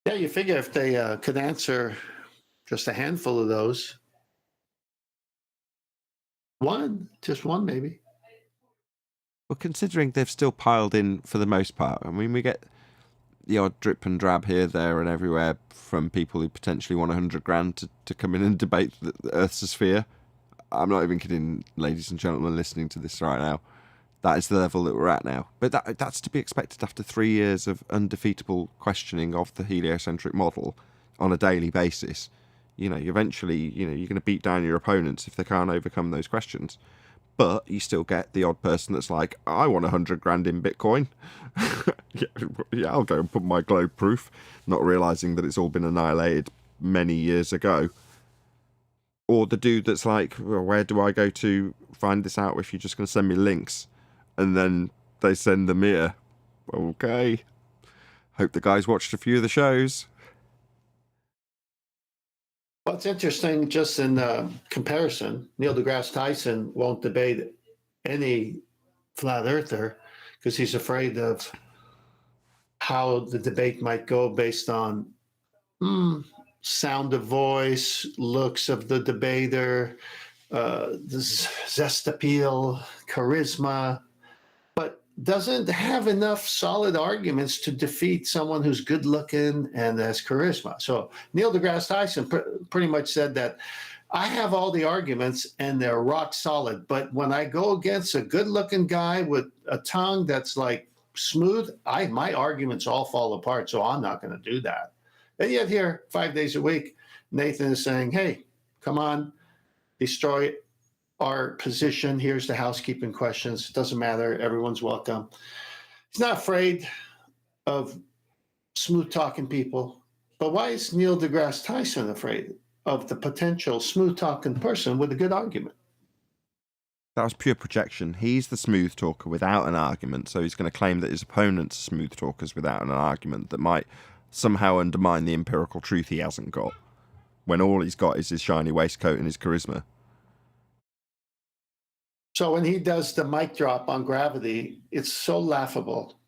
Yeah, you figure if they could answer just a handful of those. Just one maybe. Well, considering they've still piled in for the most part, I mean, we get the odd drip and drab here, there, and everywhere from people who potentially want 100 grand to come in and debate the Earth's a sphere. I'm not even kidding, ladies and gentlemen listening to this right now. That is the level that we're at now. But that's to be expected after 3 years of undefeatable questioning of the heliocentric model on a daily basis. You know, eventually, you're going to beat down your opponents if they can't overcome those questions. But you still get the odd person that's like, I want 100 grand in Bitcoin. yeah, I'll go and put my globe proof, not realizing that it's all been annihilated many years ago. Or the dude that's like, well, where do I go to find this out if you're just going to send me links? And then they send them here. Okay. Hope the guys watched a few of the shows. What's interesting, just in comparison, Neil deGrasse Tyson won't debate any flat earther because he's afraid of how the debate might go based on sound of voice, looks of the debater, the zest appeal, charisma, but doesn't have enough solid arguments to defeat someone who's good looking and has charisma. So Neil deGrasse Tyson pretty much said that I have all the arguments and they're rock solid, but when I go against a good looking guy with a tongue that's like smooth, my arguments all fall apart. So I'm not going to do that. And yet here, 5 days a week, Nathan is saying, hey, come on, destroy our position. Here's the housekeeping questions. It doesn't matter. Everyone's welcome. He's not afraid of smooth talking people. But why is Neil deGrasse Tyson afraid of the potential smooth talking person with a good argument? That was pure projection. He's the smooth talker without an argument, so he's going to claim that his opponents are smooth talkers without an argument that might somehow undermine the empirical truth he hasn't got, when all he's got is his shiny waistcoat and his charisma. So when he does the mic drop on gravity, it's so laughable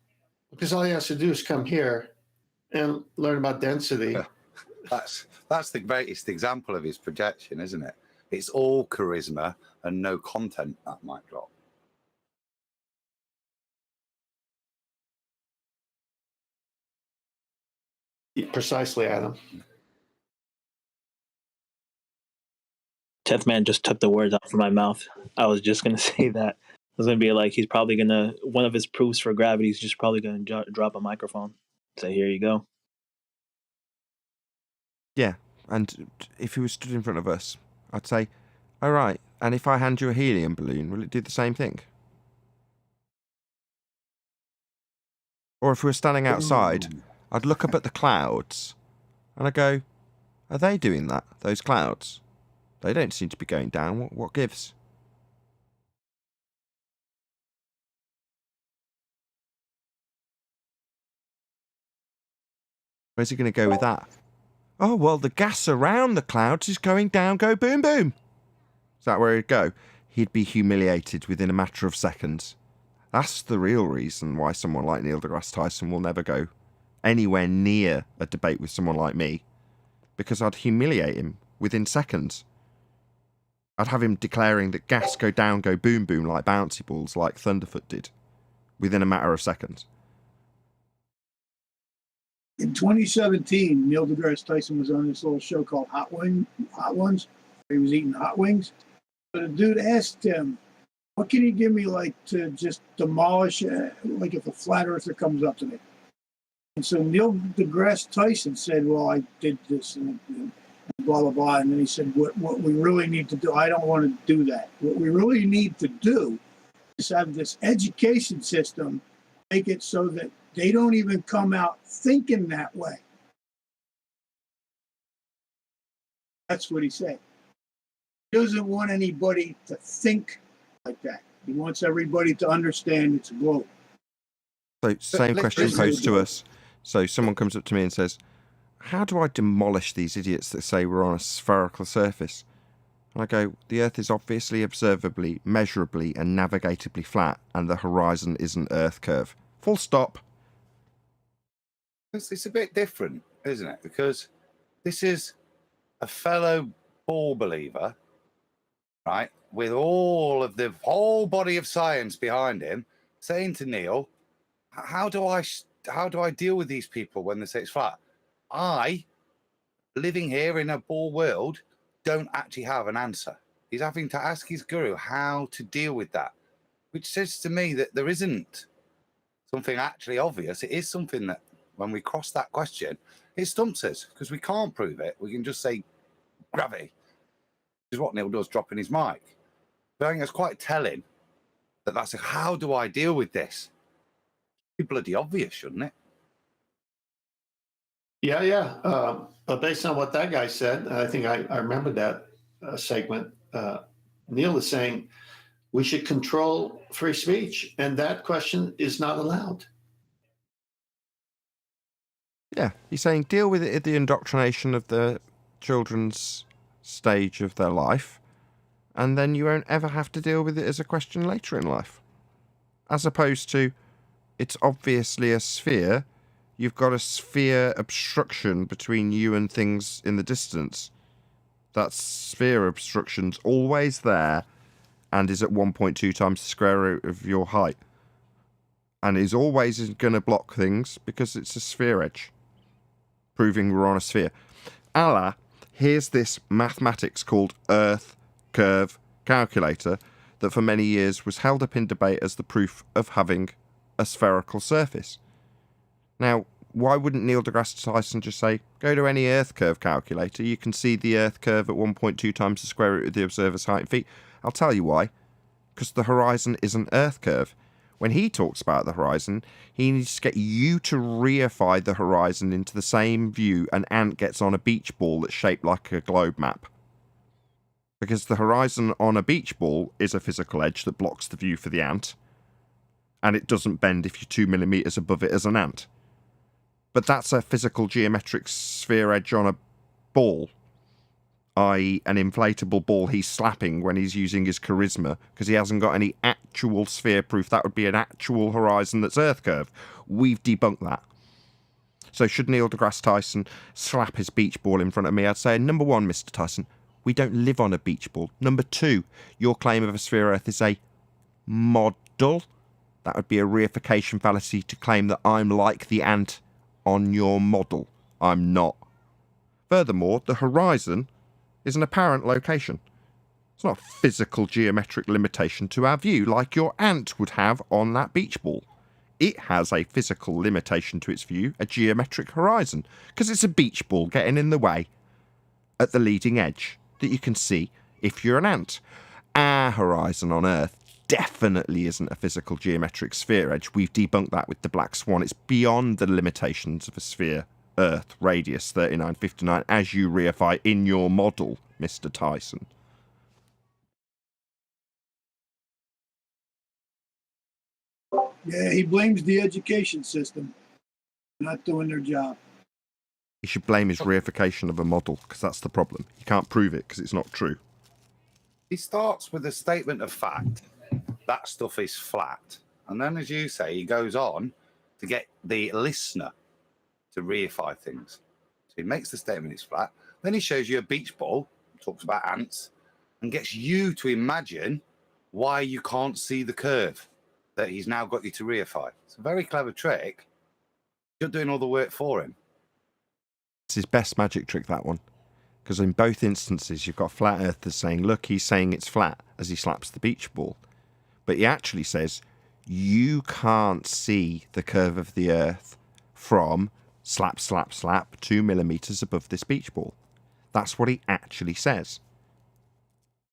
because all he has to do is come here and learn about density. That's the greatest example of his projection, isn't it? It's all charisma and no content, that mic drop. Precisely, Adam. Tenth Man just took the words out from my mouth. I was just gonna say that. I was gonna be like, he's probably gonna, one of his proofs for gravity is just probably gonna drop a microphone. Say, here you go. Yeah, and if he was stood in front of us, I'd say, all right, and if I hand you a helium balloon, will it do the same thing? Or if we were standing outside, I'd look up at the clouds, and I'd go, are they doing that, those clouds? They don't seem to be going down. What gives? Where's he going to go with that? Oh, well, the gas around the clouds is going down, go boom, boom. Is that where he'd go? He'd be humiliated within a matter of seconds. That's the real reason why someone like Neil deGrasse Tyson will never go anywhere near a debate with someone like me, because I'd humiliate him within seconds. I'd have him declaring that gas go down, go boom, boom like bouncy balls, like Thunderfoot did, within a matter of seconds. In 2017, Neil deGrasse Tyson was on this little show called Hot Ones. He was eating hot wings. But a dude asked him, what can you give me, like, to just demolish, like, if a flat earther comes up to me? And so Neil deGrasse Tyson said, well, I did this and blah, blah, blah. And then he said, what we really need to do, I don't want to do that. What we really need to do is have this education system, make it so that they don't even come out thinking that way. That's what he said. He doesn't want anybody to think like that. He wants everybody to understand it's a globe. So, same question posed to us. So someone comes up to me and says, how do I demolish these idiots that say we're on a spherical surface? And I go, the Earth is obviously, observably, measurably and navigatably flat, and the horizon is an Earth curve. Full stop. It's a bit different, isn't it? Because this is a fellow ball believer, right, with all of the whole body of science behind him, saying to Neil, how do I deal with these people when they say it's flat? I, living here in a ball world, don't actually have an answer. He's having to ask his guru how to deal with that, which says to me that there isn't something actually obvious. It is something that, when we cross that question, it stumps us because we can't prove it. We can just say gravity, which is what Neil does, dropping his mic. But I think that's quite telling that that's like, how do I deal with this? It'd be bloody obvious, shouldn't it? Yeah. But based on what that guy said, I think I remember that segment. Neil is saying we should control free speech, and that question is not allowed. Yeah, he's saying deal with it at the indoctrination of the children's stage of their life, and then you won't ever have to deal with it as a question later in life. As opposed to, it's obviously a sphere, you've got a sphere obstruction between you and things in the distance. That sphere obstruction's always there and is at 1.2 times the square root of your height. And is always going to block things because it's a sphere edge, proving we're on a sphere. Allah, here's this mathematics called Earth Curve Calculator that for many years was held up in debate as the proof of having a spherical surface. Now, why wouldn't Neil deGrasse Tyson just say, go to any Earth curve calculator, you can see the Earth curve at 1.2 times the square root of the observer's height in feet? I'll tell you why. Because the horizon is an Earth curve. When he talks about the horizon, he needs to get you to reify the horizon into the same view an ant gets on a beach ball that's shaped like a globe map. Because the horizon on a beach ball is a physical edge that blocks the view for the ant, and it doesn't bend if you're 2 millimeters above it as an ant. But that's a physical geometric sphere edge on a ball, i.e. an inflatable ball he's slapping when he's using his charisma, because he hasn't got any actual sphere proof. That would be an actual horizon that's Earth curve. We've debunked that. So should Neil deGrasse Tyson slap his beach ball in front of me, I'd say, number one, Mr. Tyson, we don't live on a beach ball. Number two, your claim of a sphere Earth is a model. That would be a reification fallacy to claim that I'm like the ant on your model. I'm not. Furthermore, the horizon is an apparent location. It's not a physical geometric limitation to our view like your ant would have on that beach ball. It has a physical limitation to its view, a geometric horizon, because it's a beach ball getting in the way at the leading edge that you can see if you're an ant. Our horizon on Earth definitely isn't a physical geometric sphere edge. We've debunked that with the black swan. It's beyond the limitations of a sphere Earth radius 3959 as you reify in your model, Mr. Tyson. Yeah, he blames the education system not doing their job. He should blame his reification of a model, because that's the problem. You can't prove it because it's not true. He starts with a statement of fact. That stuff is flat. And then, as you say, he goes on to get the listener to reify things. So he makes the statement it's flat. Then he shows you a beach ball, talks about ants, and gets you to imagine why you can't see the curve that he's now got you to reify. It's a very clever trick. You're doing all the work for him. It's his best magic trick, that one. Because in both instances, you've got flat earthers saying, look, he's saying it's flat as he slaps the beach ball. But he actually says, you can't see the curve of the earth from slap, slap, slap 2 millimeters above this beach ball. That's what he actually says.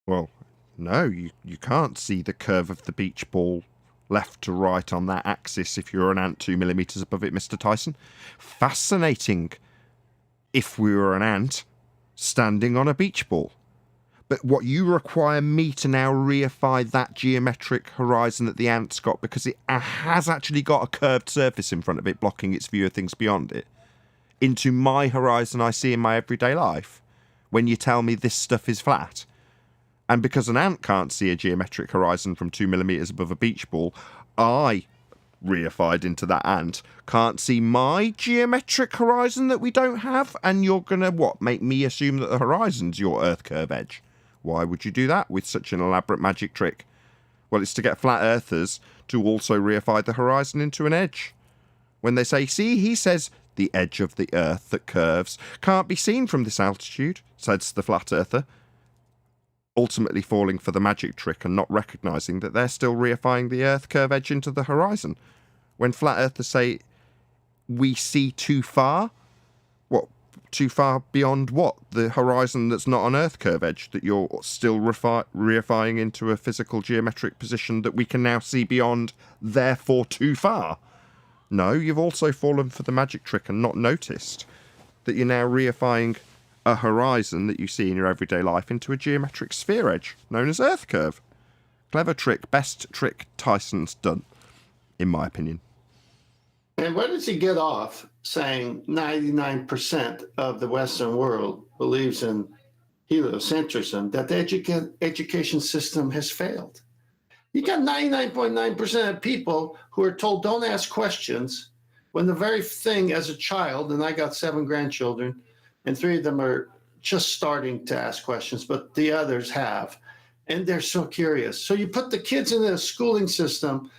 Well, no, you can't see the curve of the beach ball left to right on that axis if you're an ant 2 millimeters above it, Mr. Tyson. Fascinating if we were an ant standing on a beach ball. But what you require me to now reify that geometric horizon that the ant's got, because it has actually got a curved surface in front of it blocking its view of things beyond it, into my horizon I see in my everyday life when you tell me this stuff is flat. And because an ant can't see a geometric horizon from 2 millimeters above a beach ball, I, reified into that ant, can't see my geometric horizon that we don't have, and you're gonna, what, make me assume that the horizon's your Earth curve edge? Why would you do that with such an elaborate magic trick? Well, it's to get flat earthers to also reify the horizon into an edge. When they say, see, he says, the edge of the Earth that curves can't be seen from this altitude, says the flat earther, ultimately falling for the magic trick and not recognising that they're still reifying the Earth curve edge into the horizon. When flat earthers say, we see too far, what, too far beyond what? The horizon that's not an Earth curve edge that you're still reifying into a physical geometric position that we can now see beyond, therefore too far? No, you've also fallen for the magic trick and not noticed that you're now reifying a horizon that you see in your everyday life into a geometric sphere edge known as Earth curve. Clever trick, best trick Tyson's done, in my opinion. And where does he get off saying 99% of the Western world believes in heliocentrism, that the education system has failed? You got 99.9% of people who are told don't ask questions when the very thing as a child, and I got 7 grandchildren, and 3 of them are just starting to ask questions, but the others have, and they're so curious. So you put the kids in the schooling system,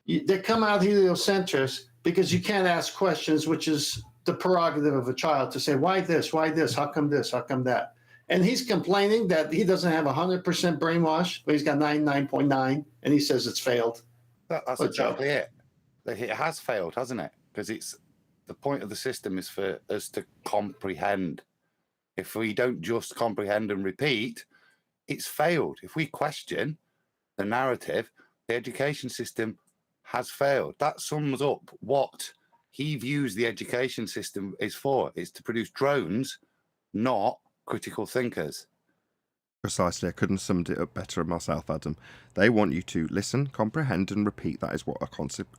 they come out heliocentrists because you can't ask questions, which is the prerogative of a child to say, why this, how come this, how come that? And he's complaining that he doesn't have 100% brainwash, but he's got 99.9, and he says it's failed. That's exactly it. It has failed, hasn't it? Because it's the point of the system is for us to comprehend. If we don't just comprehend and repeat, it's failed. If we question the narrative, the education system has failed. That sums up what he views the education system is for. It's to produce drones, not critical thinkers. Precisely, I couldn't have summed it up better myself, Adam. They want you to listen, comprehend, and repeat. That is what a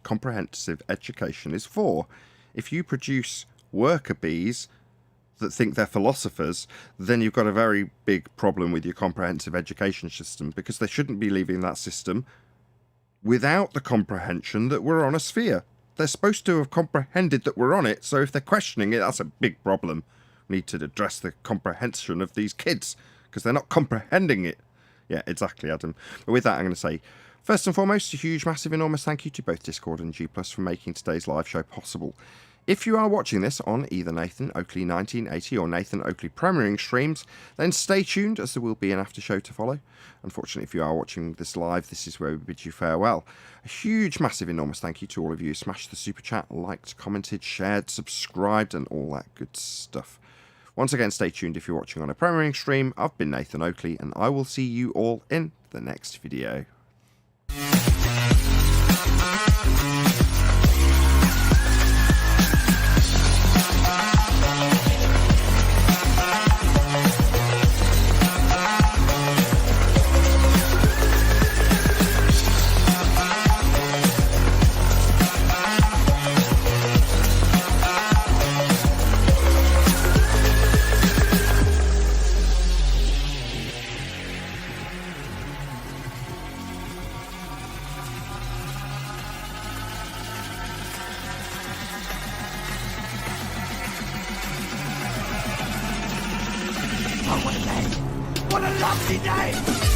comprehensive education is for. If you produce worker bees that think they're philosophers, then you've got a very big problem with your comprehensive education system, because they shouldn't be leaving that system without the comprehension that we're on a sphere. They're supposed to have comprehended that we're on it, so if they're questioning it, that's a big problem. We need to address the comprehension of these kids, because they're not comprehending it. Yeah, exactly, Adam. But with that, I'm going to say, first and foremost, a huge, massive, enormous thank you to both Discord and G+ for making today's live show possible. If you are watching this on either Nathan Oakley 1980 or Nathan Oakley premiering streams, then stay tuned, as there will be an after show to follow. Unfortunately, if you are watching this live, this is where we bid you farewell. A huge, massive, enormous thank you to all of you who smashed the super chat, liked, commented, shared, subscribed, and all that good stuff. Once again, stay tuned if you're watching on a premiering stream. I've been Nathan Oakley, and I will see you all in the next video. What a lovely day!